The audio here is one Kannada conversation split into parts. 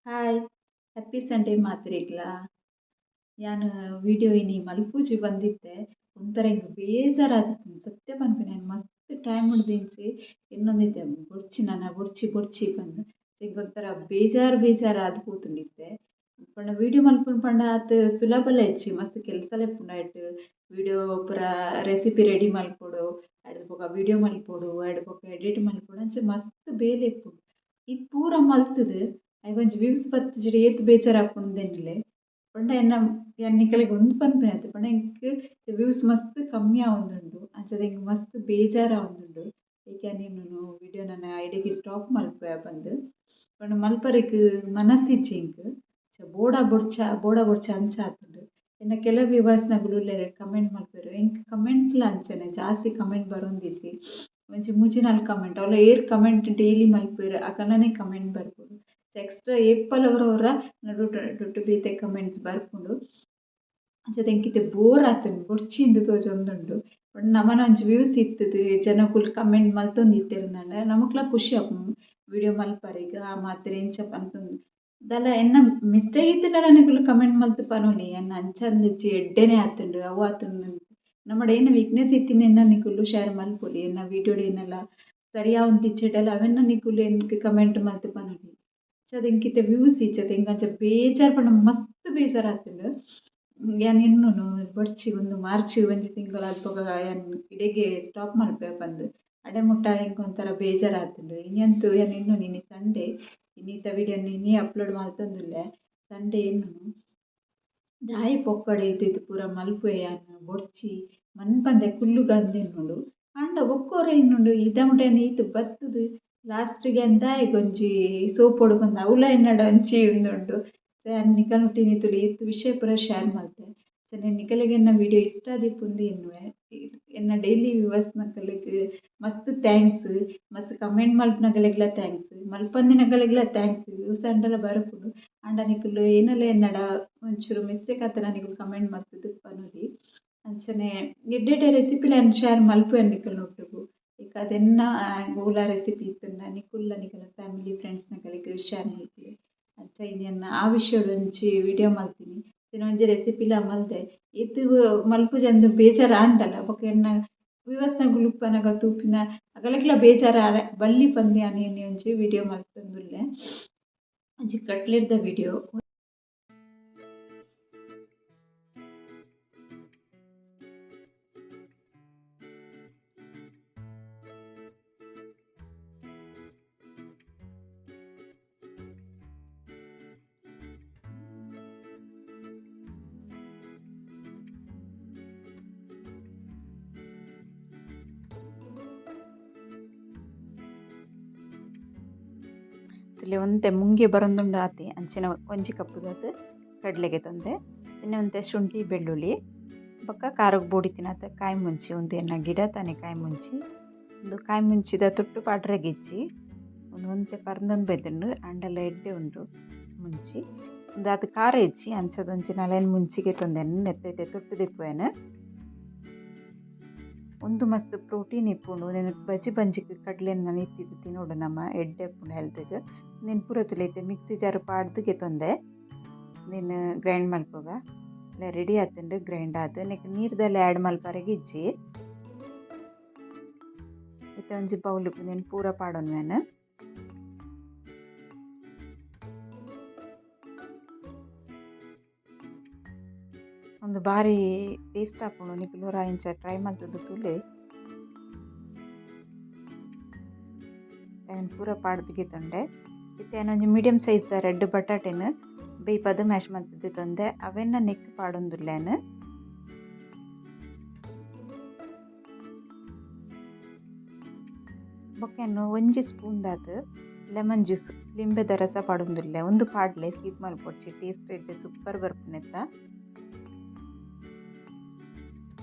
ಹಾಯ್ ಹ್ಯಾಪಿ ಸಂಡೇ ಮಾತ್ರಿಗ್ಲಾ ಯಾನು ವಿಡಿಯೋ ಇನಿ ಮಲ್ಪೂಜಿ ಬಂದಿದ್ದೆ ಒಂಥರ ಹಿಂಗೆ ಬೇಜಾರಾದಿತ್ತು ಸತ್ಯ ಪನ್ಪೆ ನಾನು ಮಸ್ತ್ ಟೈಮ್ ಹಿಡ್ದಿನ್ಸಿ ಇನ್ನೊಂದಿದ್ದೆ ಬೊಡ್ಚಿ ಬಂದು ಒಂಥರ ಬೇಜಾರು ಆದ್ ಕೂತುಂಡಿತ್ತೆ ಪಂಡ ವಿಡಿಯೋ ಮಲ್ಪುಂಡು ಪಂಡ ಆತ್ ಸುಲಭಲ ಇಜ್ಜಿ ಮಸ್ತ್ ಕೆಲಸಲ ಇಪ್ಪುಂಡು ಆಯ್ಟ್ ವಿಡಿಯೋ ಪೂರ ರೆಸಿಪಿ ರೆಡಿ ಮಲ್ಪೊಡು ಆಯ್ಡ್ ಬೊಕ ವಿಡಿಯೋ ಮಲ್ಪೊಡು ಆಯ್ಡ್ ಬೊಕ ಎಡಿಟ್ ಮಲ್ಪೊಡು ಅಂಚ ಮಸ್ತ್ ಬೇಲೆ ಇಪ್ಪುಂಡು ಇದು ಪೂರ ಮಲ್ತುದು ಐಗೊಂಜಿ ವ್ಯೂಸ್ ಬತ್ತಿಜಿ ಏತ್ ಬೇಜಾರಾಪುಂಡು ಪಂಡ ಎನ್ನಿಕಲೆಗ್ ಉಂದು ಪನ್ಪುನೈತೆ ಪಂಡ ಎಂಕ್ ವ್ಯೂಸ್ ಮಸ್ತ್ ಕಮ್ಮಿ ಆವೊಂದುಂಡು ಅಂಚಾದ್ ಎಂಕ್ ಮಸ್ತ್ ಬೇಜಾರಾವೊಂದುಂಡು ಏಕೆ ನೀನು ವಿಡಿಯೋ ನನ್ನ ಐಡಿಗೆ ಸ್ಟಾಪ್ ಮಲ್ಪುವೆ ಪಂದ್ ಪಂಡ ಮಲ್ಪರೆಗ್ ಮನಸ್ಸಿಜ್ಜಿ ಎಂಕ್ ಬೋಡ ಬೊಡ್ಚ ಅಂಚ ಆತುಂಡು ಎನ್ನ ಕೆಲವು ವ್ಯೂವರ್ಸ್ನಗುಲು ಉಲ್ಲೆರ್ ಕಮೆಂಟ್ ಮಲ್ಪೆರ್ ಎಂಕ್ ಕಮೆಂಟ್ಲ ಅಂಚನೆ ಜಾಸ್ತಿ ಕಮೆಂಟ್ ಬರೊಂದಿಜ್ಜಿ ಒಂಜಿ ಮೂಜಿನಾಲ್ ಕಮೆಂಟ್ ಅವಲ ಏರ್ ಕಮೆಂಟ್ ಡೈಲಿ ಮಲ್ಪೆರ್ ಅಕಲ್ನನೆ ಕಮೆಂಟ್ ಬರ್ಪುಂಡು ಎಕ್ಸ್ಟ್ರಾ ಏಪಲ ಒರ ಡುಟ್ಟು ಬೀತೆ ಕಮೆಂಟ್ಸ್ ಬರ್ಪುಂಡು ಅಂಚಾದ್ ಎಂಕಿತ್ತೆ ಬೋರ್ ಆತುಂಡು ಬೊಡ್ಚಿಂದ್ ತೋಜೊಂದುಂಡು ಪಂಡ ನಮನ ಒಂಜಿ ವ್ಯೂಸ್ ಇತ್ತುದು ಜನಕುಲು ಕಮೆಂಟ್ ಮಲ್ತೊಂದಿತ್ತೆರ್ ನಮಕ್ಲ ಖುಷಿ ಆಪುಂಡು ವಿಡಿಯೋ ಮಲ್ಪರೆಗ್ ಮಾತೆರ್ ಎಂಚ ಪನ್ಪುಂಡು ದಾಲ ಎನ್ನ ಮಿಸ್ಟೇಕ್ ಇತ್ತಿಂಡಲ ನಿಕುಲು ಕಮೆಂಟ್ ಮಲ್ತ್ ಪನೊಲಿ ಎನ್ನ ಅಂಚಾಂದ್ ಎಡ್ಡೆನೆ ಆತುಂಡು ಅವು ಆತುಂಡು ನಮ್ಮಡ ಏನ ವೀಕ್ನೆಸ್ ಇತ್ತಿನ ಎನ್ನ ನಿಕುಲು ಶೇರ್ ಮಲ್ಪೊಲಿ ಎನ್ನ ವಿಡಿಯೋಡ್ ಏನಲ ಸರಿಯಾವೊಂದಿಚ್ಚೆಡಲ ಅವೆನ್ನ ನಿಕುಲು ಎನ್ಕ್ ಕಮೆಂಟ್ ಮಲ್ತ್ ಪನೊಲಿ ಅಂಚಾದ್ ಎಂಕಿತ್ತೆ ವ್ಯೂಸ್ ಇಜ್ಜತೆ ಎಂಕ್ ಬೇಜಾರ್ ಪಂಡ ಮಸ್ತ್ ಬೇಜಾರ್ ಆತುಂಡು ಯಾನ್ ಎನ್ನುನು ಬೊಡ್ಚಿ ಒಂದು ಮಾರ್ಚ್ ಒಂಜಿ ತಿಂಗಳು ಅಲ್ಪೊಗ ಯಾನ್ ಇಡೆಗೆ ಸ್ಟಾಪ್ ಮಲ್ಪೆ ಪಂದ್ ಅಡೆ ಮುಟ್ಟ ಎಂಕ್ ಒಂಥರ ಬೇಜಾರ್ ಆತುಂಡು ಇನ್ನಂತೂ ಯಾನ್ ಎನ್ನುನು ಇನಿ ಸಂಡೇ ಇನ್ನೀತ ವಿಡಿಯೋನ್ ಇನಿ ಅಪ್ಲೋಡ್ ಮಲ್ತೊಂದುಲ್ಲೆ ಸಂಡೇ ಎನ್ನುನು ದಾಯಿ ಪೊಕ್ಕಡೆ ಇತ್ತಿತ್ತು ಪೂರ ಮಲ್ಪುವೆ ಯಾನ್ ಬೊಡ್ಚಿ ಮನ್ಪಂದೆ ಕುಲ್ಲುಗ ಅಂದೆನ್ನುಂಡು ಆಂಡ ಒಕ್ಕೊರೆ ಎನ್ನುಂಡು ಇದ ಮುಟ ಈತ್ ಬತ್ತುದು ಲಾಸ್ಟ್ಗೆ ದಾಯಿಗೊಂಜಿ ಸೋಪೊಡು ಪಂದ್ ಅವಲ ಎನ್ನಡ ಒಂಚಿ ಉಂದುಂಡು ನಿಕಲ್ನ ಒಟ್ಟಿಗೆ ತುಳಿ ಇತ್ತು ವಿಷಯ ಪೂರ ಶೇರ್ ಮಲ್ತೆ ನಿಕಲೆಗ್ ಎನ್ನ ವಿಡಿಯೋ ಇಷ್ಟ ಆದಿಪ್ಪುಂದು ಎನ್ನುವೆ ಎನ್ನ ಡೈಲಿ ವ್ಯೂವರ್ಸ್ ನಕಲೆಗ್ ಮಸ್ತ್ ಥ್ಯಾಂಕ್ಸ್ ಮಸ್ತ್ ಕಮೆಂಟ್ ಮಲ್ಪುನಕಲೆಗ್ಲ ಥ್ಯಾಂಕ್ಸ್ ಮಲ್ಪಂದಿನಕಲೆಗ್ಲ ಥ್ಯಾಂಕ್ಸ್ ವ್ಯೂಸ್ ಅಂಡಲ ಬರಪುಂಡು ಆಂಡ ನಿಕುಲು ಏನಲ ಎನ್ನಡ ಒಂಚೂರು ಮಿಸ್ಟೇಕ್ ಆತನ ನಿಕುಲು ಕಮೆಂಟ್ ಮಲ್ತುದು ಪನೊಲಿ ಅಂಚನೆ ಎಡ್ಡೆಡ್ಡೆ ರೆಸಿಪಿಲ ಶೇರ್ ಮಲ್ಪುವೆ ನಿಕಲ್ನ ಒಟ್ಟುಗು ಈಗ ಅದೆನ್ನ ಓಲ ರೆಸಿಪಿ ಇತ್ತಂಡ ನಿಕುಲ್ಲ ನಿಕಲ್ನ ಫ್ಯಾಮಿಲಿ ಫ್ರೆಂಡ್ಸ್ ನಕಲೆಗ್ ಶೇರ್ ಮಲ್ಪುವೆ ಅಂಚ ಇನ್ನೆನ್ನ ಆ ವಿಷಯಡ್ ಒಂಜಿ ವಿಡಿಯೋ ಮಲ್ತಿನಿ ಒಂಜಿ ರೆಸಿಪಿಲ ಮಲ್ದೆ ಇತ್ತು ಮಲ್ಪುಜಿ ಅಂದ್ ಬೇಜಾರ್ ಆಂಡಲ ಬೊಕ ಎನ್ನ ವ್ಯೂವರ್ಸ್ನಗುಲು ಉಪ್ಪನಗ ತೂಪಿನ ಅಕಲೆಗ್ಲ ಬೇಜಾರ್ ಬಲ್ಲಿ ಪಂದ್ ಯಾನ್ ಒಂಜಿ ವಿಡಿಯೋ ಮಲ್ತೊಂದುಲ್ಲೆ ಒಂಜಿ ಕಟ್ಲೆಟ್ದ ವಿಡಿಯೋ. ಇಲ್ಲಿ ಒಂತೆ ಮುಂಗೆ ಬರೊಂದುಂಡು ಆತಿ ಅಂಚಿನ ಒಂಜಿ ಕಪ್ಪುದಾದ್ ಕಡ್ಲೆಗೆ ತೊಂದೆ ಇನ್ನು ಒಂತೆ ಶುಂಠಿ ಬೆಳ್ಳುಳ್ಳಿ ಬೊಕ್ಕ ಖಾರಕ್ಕೆ ಬೋಡಿ ತಿನ್ನತ್ತ ಕಾಯಿ ಮುಂಚಿ ಒಂದು ಎನ್ನ ಗಿಡ ತಾನೆ ಕಾಯಿ ಮುಂಚಿ ಒಂದು ಕಾಯಿ ಮುಂಚಿದ ತುಟ್ಟು ಪಾಡ್ರೆಗಿಚ್ಚಿ ಒಂತೆ ಪರ್ದೊಂದು ಬೆದ್ದುಂಡು ಅಂಡಲ ಎಡ್ಡೆ ಉಂಡು ಮುಂಚಿ ಒಂದು ಅದು ಖಾರ ಇಚ್ಚಿ ಅಂಚದೊಂಚಿ ನಲೆನ್ ಮುಂಚಿಗೆ ತೊಂದೆನು ನೆತ್ತೈತೆ ತುಟ್ಟು ದಿಪ್ಪುವೆನು ಒಂದು ಮಸ್ತ್ ಪ್ರೋಟೀನ್ ಇಪ್ಪುಂಡು ನೆನ ಬಜ್ಜಿ ಬಂಜಿಗೆ ಕಡ್ಲೆನ ನಿತ್ತಿದ್ದು ತಿನ್ನೋಡು ನಮ್ಮ ಎಡ್ಡೆ ಇಪ್ಪುಂಡು ಹೆಲ್ತ್ಗೆ ನೀನು ಪೂರ ತುಲೈತೆ ಮಿಕ್ಸಿ ಜಾರು ಪಾಡ್ದುಗೆ ತೊಂದೆ ನೀನು ಗ್ರೈಂಡ್ ಮಲ್ಪೋಗ ಇಲ್ಲ ರೆಡಿ ಆತುಂಡು ಗ್ರೈಂಡ್ ಆತು ನೆಕ್ ನೀರ್ದಲ್ಲಿ ಆ್ಯಡ್ ಮಲ್ಪರೆಗೆ ಇಜ್ಜಿ ಇತ್ತ ಒಂಜಿ ಬೌಲ್ ನೀನು ಪೂರ ಪಾಡೋನು ಮ್ಯಾನ್ ಒಂದು ಬಾರಿ ಟೇಸ್ಟ್ ಆಪುಂಡು ನಿಕುಲು ಇಂಚ ಟ್ರೈ ಮಲ್ತುದು ತುಲೆ ಪೂರ ಪಾಡ್ದಿಗೆ ತೊಂಡೆ ಇತ್ತೆ ಒಂಜಿ ಮೀಡಿಯಮ್ ಸೈಜ್ ರೆಡ್ ಬಟಾಟೆನ್ ಬೇಯ್ಪದ ಮ್ಯಾಶ್ ಮಲ್ತದ್ದು ತೊಂದೆ ಅವೆನ್ನ ನೆಕ್ ಪಾಡೊಂದುಲ್ಲೇನ್ ಬೊಕ್ಕೆನ್ನು ಒಂಜಿ ಸ್ಪೂನ್ ದಾತ್ ಲೆಮನ್ ಜ್ಯೂಸ್ ಲಿಂಬೆದ ರಸ ಪಾಡೊಂದುಲ್ಲೆ ಒಂದು ಪಾಡ್ಲೆ ಸ್ಕಿಪ್ ಮಲ್ಪೊಡ್ಚಿ ಟೇಸ್ಟ್ ಎಡ್ಡೆ ಸೂಪರ್ ಬರ್ಪುನೆತ್ತ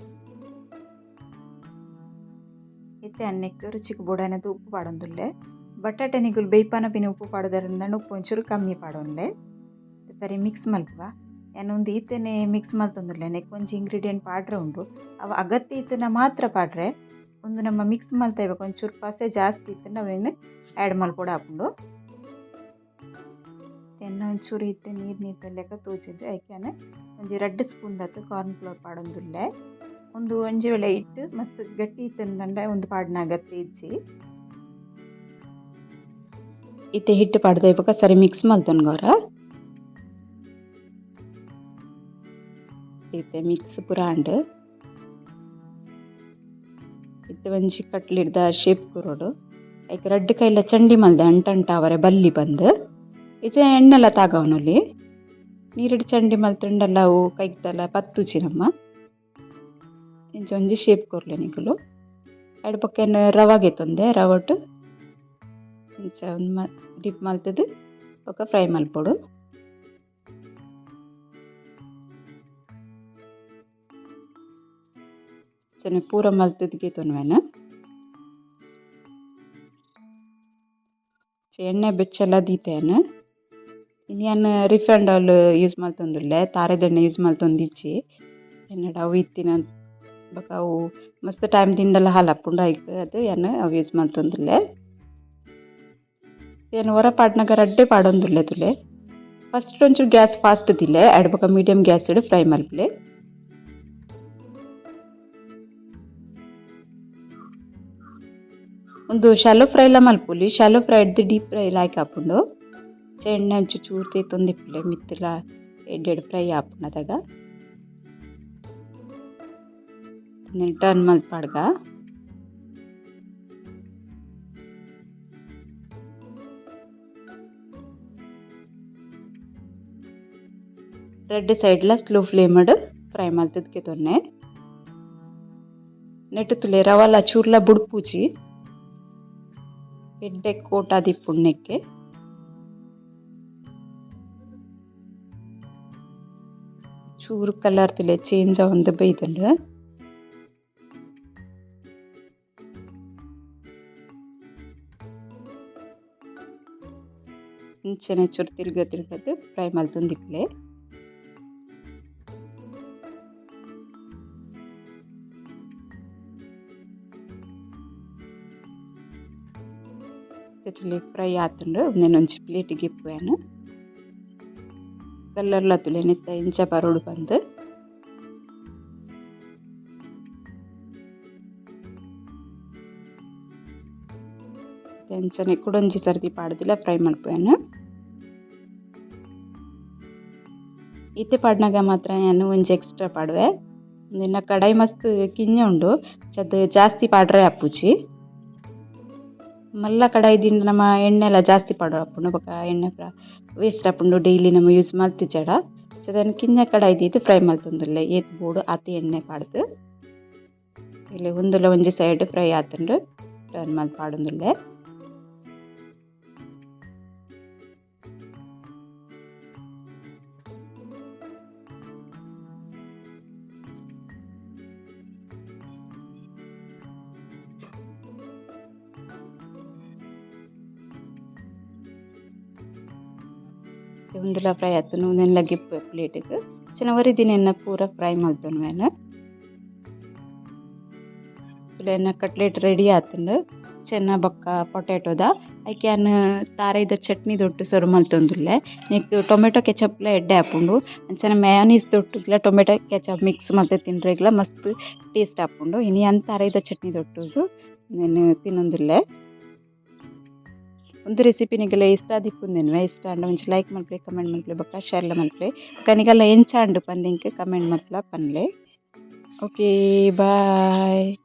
ಇತ್ತೆ ಅನ್ನಕ್ಕೆ ರುಚಿಗೆ ಬೋಡಾನದು ಉಪ್ಪು ಪಾಡೊಂದುಲ್ಲೆ ಬಟಾಟೆ ನಿಗುಲು ಬೇಯ್ಪನ ಪಿನ ಉಪ್ಪು ಪಾಡೋದ್ರಿಂದ ಉಪ್ಪು ಒಂಚೂರು ಕಮ್ಮಿ ಪಾಡೊಂಡ್ಲೆ ಸರಿ ಮಿಕ್ಸ್ ಮಲ್ಪುವ ಏನೊಂದು ಈತೆನೆ ಮಿಕ್ಸ್ ಮಲ್ತೊಂದುಲ್ಲೆ ನೆಕ್ ಒಂಜಿ ಇಂಗ್ರೀಡಿಯೆಂಟ್ ಪಾಡ್ರೆ ಉಂಡು ಅವು ಅಗತ್ಯ ಇತ್ತನ ಮಾತ್ರ ಪಾಡ್ರೆ ಒಂದು ನಮ್ಮ ಮಿಕ್ಸ್ ಮಲ್ತೇವೆ ಒಂಚೂರು ಪಸೆ ಜಾಸ್ತಿ ಇತ್ತು ನಾವೇನು ಆ್ಯಡ್ ಮಲ್ಪೊಡು ಆಪುಂಡು ಎಣ್ಣೆ ಒಂಚೂರು ಇಟ್ಟು ನೀರು ಲೆಕ್ಕ ತೋಚಿದ್ದು ಯಾಕೆನೆ ಒಂದು 2 ಸ್ಪೂನ್ ದತ್ತು ಕಾರ್ನ್ ಫ್ಲೋರ್ ಪಾಡೊಂದುಲ್ಲೆ ಒಂದು ಒಂಜಿ ವೇಳೆ ಇಟ್ಟು ಮಸ್ತ್ ಗಟ್ಟಿ ಇತ್ತಂದಂಡ ಒಂದು ಪಾಡ್ನಾಗತ್ತೆ ಇಜ್ಜಿ ಇತ್ತೆ ಹಿಟ್ಟು ಪಾಡ್ದ ಇವಾಗ ಸರಿ ಮಿಕ್ಸ್ ಮಲ್ತೊನ್ಗೋರ ಇತ್ತೆ ಮಿಕ್ಸ್ ಪುರಾಂಡ್ ಇತ್ತೆ ಒಂಜಿ ಕಟ್ಲಿಡ್ದ ಶೇಪ್ ಕೊರೋಡು ಐಕ್ ರಡ್ಡ್ ಕೈಲ ಚಂಡಿ ಮಲ್ದೆ ಅಂಟಂಟ ಅವರೆ ಬಲ್ಲಿ ಬಂದು ಈಚೆ ಎಣ್ಣೆಲ್ಲ ತಾಗವನಲ್ಲಿ ನೀರಿಡು ಚಂಡಿ ಮಲ್ತುಂಡಲ್ಲ ಅವು ಕೈಗ್ದಲ್ಲ ಪತ್ತುಚಿ ನಮ್ಮ ಇಂಚ ಒಂಜಿ ಶೇಪ್ ಕೊರ್ಲೆ ನಿಕುಲು ಎರಡು ಪಕ್ಕ ರವಾಗೆ ತೊಂದೆ ರವಟ್ಟು ಇಂಚ ಒಂದು ಡಿಪ್ ಮಲ್ತದು ಬೊಕ ಫ್ರೈ ಮಲ್ಪೊಡು ಚೆನ್ನ ಪೂರ ಮಲ್ತದ್ಗೆ ತೊನ್ವೆನ ಎಣ್ಣೆ ಬೆಚ್ಚೆಲ್ಲ ದೀತೇನು ಇನ್ನೇನು ರಿಫೈಂಡ್ ಆಯಿಲ್ ಯೂಸ್ ಮಲ್ತೊಂದುಲ್ಲೆ ತಾರೆದೆಣ್ಣೆ ಯೂಸ್ ಮಲ್ತೊಂದಿಜ್ಜಿ ಎನ್ನಡ ಅವು ಇತ್ತಿನ ಬೊಕ ಅವು ಮಸ್ತ್ ಟೈಮ್ ತಿಂಡೆಲ್ಲ ಹಾಲಪ್ಪುಂಡು ಐಕ್ ಅದು ಏನು ಅವು ಯೂಸ್ ಮಲ್ತೊಂದುಲ್ಲೆ ಏನು ಹೊರ ಪಾಡ್ನಾಗ ರಡ್ಡೆ ಪಾಡೊಂದುಲ್ಲೆ ತುಲೆ ಫಸ್ಟ್ ಒಂಚೂರು ಗ್ಯಾಸ್ ಫಾಸ್ಟ್ ದಿಲ್ಲೆ ಎರಡು ಬೊಕ ಮೀಡಿಯಂ ಗ್ಯಾಸ್ ಇಡು ಫ್ರೈ ಮಲ್ಪಲೆ ಒಂದು ಶಾಲೋ ಫ್ರೈಲ ಮಲ್ಪೊಲಿ ಶಾಲೋ ಫ್ರೈ ಹಿಡ್ದು ಡೀಪ್ ಫ್ರೈ ಲಾಯ್ಕ್ ಹಾಪುಂಡು ಎಣ್ಣೆ ಒಂಚೂರು ಚೂರು ತೇತೊಂದಿಪ್ಪಲೆ ಮಿತ್ತಲ ಎಡ್ಡೆಡು ಫ್ರೈ ಹಾಪುಂಡು ಅದಾಗ ಟರ್ನ್ ಮಲ್ಪಾಡ್ಗ ರೆಡ್ ಸೈಡ್ಲ ಸ್ಲೋ ಫ್ಲೇಮ್ ಫ್ರೈ ಮಲ್ತದ್ಕೆ ತೊನ್ನೆ ನೆಟ್ಟು ತುಲೆ ರವಲ ಚೂರ್ಲ ಬುಡ್ಪುಜಿ ಎಡ್ಡೆ ಕೋಟ ದಿಪ್ಪುಣ್ಣೆಕ್ಕೆ ಚೂರು ಕಲರ್ ತುಲೆ ಚೇಂಜ್ ಆವಂದು ಬೈತಂಡು ಇಂಚನೆ ಚೂರು ತಿರ್ಗದು ಫ್ರೈ ಮಲ್ತೊಂದಿಪ್ಲೆ ಫ್ರೈ ಆತುಂಡು ಒಂದೊಂಜಿ ಪ್ಲೇಟಿಗೆ ಇಪ್ಪುವೆನು ಕಲ್ಲರ್ಲ ತುಲೆ ನೆತ್ತ ಇಂಚ ಬರೋಡು ಬಂದು ಇಂಚನೆ ಕುಡೊಂಜಿ ಸರ್ತಿ ಪಾಡ್ದಿಲ್ಲ ಫ್ರೈ ಮಲ್ಪುವೆನು ಇತ್ತೆ ಪಾಡ್ನಾಗ ಮಾತ್ರ ನಾನು ಒಂಜಿ ಎಕ್ಸ್ಟ್ರಾ ಪಾಡುವೆ ನಿನ್ನ ಕಡಾಯಿ ಮಸ್ತ್ ಕಿಂಜ ಉಂಡು ಅದು ಜಾಸ್ತಿ ಪಾಡ್ರೆ ಆಪುಜಿ ಮಲ್ಲ ಕಡಾಯಿ ದಿಂಡು ನಮ್ಮ ಎಣ್ಣೆ ಎಲ್ಲ ಜಾಸ್ತಿ ಪಾಡು ಆಪುಂಡು ಬೊಕ ಎಣ್ಣೆ ವೇಸ್ಟ್ ಆಪುಂಡು ಡೈಲಿ ನಮ್ಮ ಯೂಸ್ ಮಲ್ತಿಜಡ ಅದನ್ನು ಕಿಂಜ ಕಡಾಯಿ ದೀದು ಫ್ರೈ ಮಲ್ತೊಂದುಲ್ಲೆ ಏತ್ ಬೋಡು ಆತಿ ಎಣ್ಣೆ ಪಾಡ್ದು ಇಲ್ಲಿ ಒಂದುಲ ಒಂಜಿ ಸೈಡ್ ಫ್ರೈ ಆತುಂಡು ಟರ್ನ್ ಮಲ್ತ್ ಪಾಡೊಂದುಲ್ಲೆ ಒಂದುಲ ಫ್ರೈ ಆತನು ನೆಲ್ಲ ಗಿಪ್ಪು ಪ್ಲೇಟಿಗೆ ಚೆನ್ನಾಗಿ ದಿನ ಪೂರ ಫ್ರೈ ಮಲ್ತೊನು ನಾನು ಎನ್ನ ಕಟ್ಲೆಟ್ ರೆಡಿ ಆತುಂಡು ಚೆನ್ನ ಬೊಕ್ಕ ಪೊಟ್ಯಾಟೋದ ಐಕ್ಯಾನ್ ತಾರೆದ ಚಟ್ನಿ ದೊಟ್ಟು ಸರ್ವ್ ಮಲ್ತೊಂದುಲ್ಲೆ ನೆಕ್ಸ್ಟ್ ಟೊಮೆಟೊ ಕೆಚಪ್ಲ ಎಡ್ಡೆ ಆಪುಂಡು ಅಂಚನೆ ಮಯೋನೀಸ್ ದೊಟ್ಟುಗ್ಲ ಟೊಮೆಟೊ ಕೆಚಪ್ ಮಿಕ್ಸ್ ಮಲ್ತ್ ತಿನ್ರೆಗ್ಲ ಮಸ್ತ್ ಟೇಸ್ಟ್ ಆಪುಂಡು ಇನಿ ಅಂದ್ ತಾರೆದ ಚಟ್ನಿ ದೊಟ್ಟುಗು ನಾನು ತಿನ್ನೊಂದುಲ್ಲೆ ಒಂದು ರೆಸಿಪಿ ನಿಗಲ ಇಷ್ಟ ಆದಿಪ್ಪುಂದೆನ್ವೆ ಇಷ್ಟ ಅಂಡ ಒಂಚೂರು ಲೈಕ್ ಮಲ್ಪಲೆ ಕಮೆಂಟ್ ಮಲ್ಪಲೆ ಬೊಕ್ಕ ಶೇರ್ಲ ಮಲ್ಪಲೆ ಕನಿಗಲ್ಲ ಎಂಚ ಅಂಡು ಪಂದಿಂಕ್ ಕಮೆಂಟ್ ಮಲ್ಪಲ ಪನ್ಲೆ ಓಕೆ ಬಾಯ್.